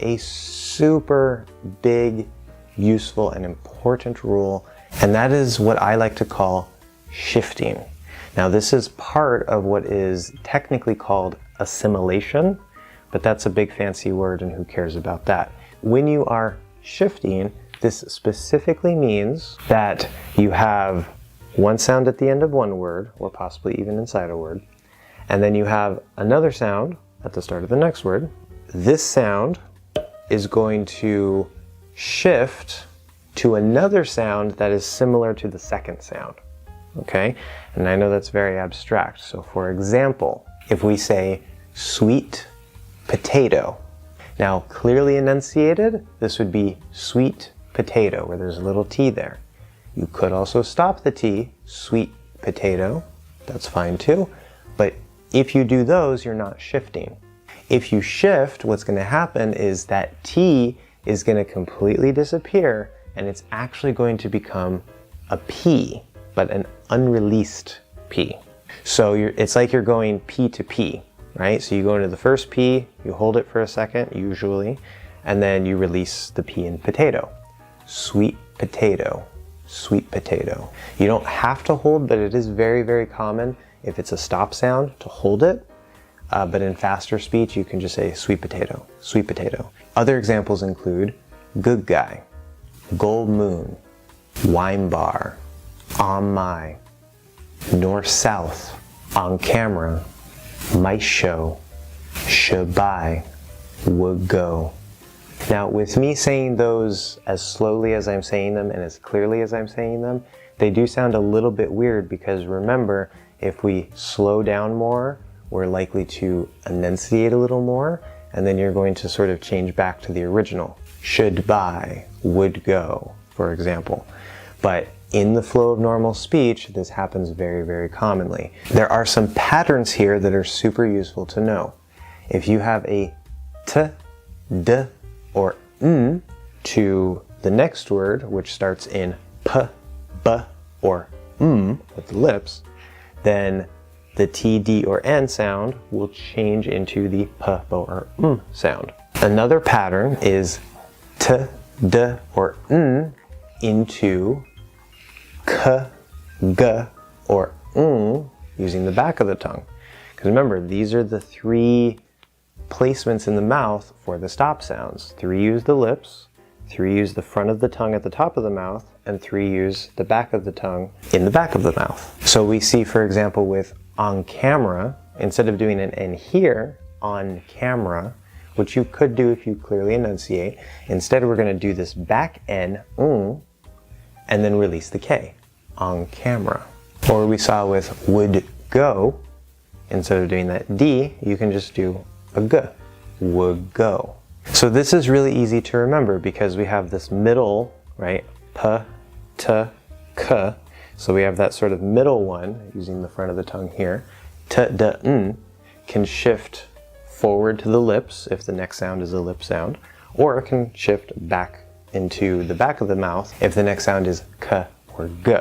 a super big, useful, and important rule, and that is what I like to call shifting. Now, this is part of what is technically called assimilation, but that's a big fancy word, and who cares about that? When you are shifting, this specifically means that you have one sound at the end of one word, or possibly even inside a word, and then you have another sound at the start of the next word. This sound is going to shift to another sound that is similar to the second sound, okay? And I know that's very abstract. So for example, if we say sweet potato, now clearly enunciated, this would be sweet potato, where there's a little T there. You could also stop the T, sweet potato, that's fine too, but if you do those, you're not shifting. If you shift, what's going to happen is that T is going to completely disappear, and it's actually going to become a P, but an unreleased P. So it's like you're going P to P, right? So you go into the first P, you hold it for a second, usually, and then you release the P in potato. Sweet potato, sweet potato. You don't have to hold, but it is very, very common if it's a stop sound to hold it. But in faster speech, you can just say sweet potato, sweet potato. Other examples include good guy, gold moon, wine bar, on my, north-south, on camera, might show, should buy, would go. Now, with me saying those as slowly as I'm saying them and as clearly as I'm saying them, they do sound a little bit weird, because remember, if we slow down more, we're likely to enunciate a little more, and then you're going to sort of change back to the original. Should buy, would go, for example. But in the flow of normal speech, this happens very, very commonly. There are some patterns here that are super useful to know. If you have a t, d, or n to the next word, which starts in p, b, or with the lips, then the T, D, or N sound will change into the P, B, or sound. Another pattern is T, D, or N into K, G, or using the back of the tongue. Because remember, these are the three placements in the mouth for the stop sounds. 3 use the lips, 3 use the front of the tongue at the top of the mouth, and 3 use the back of the tongue in the back of the mouth. So we see, for example, with on camera, instead of doing an N here, on camera, which you could do if you clearly enunciate, instead we're going to do this back N, and then release the K, on camera. Or we saw with would go, instead of doing that D, you can just do a G, would go. So this is really easy to remember, because we have this middle, right, P, T, K. So we have that sort of middle one, using the front of the tongue here. T, D, N can shift forward to the lips if the next sound is a lip sound, or it can shift back into the back of the mouth if the next sound is K or G.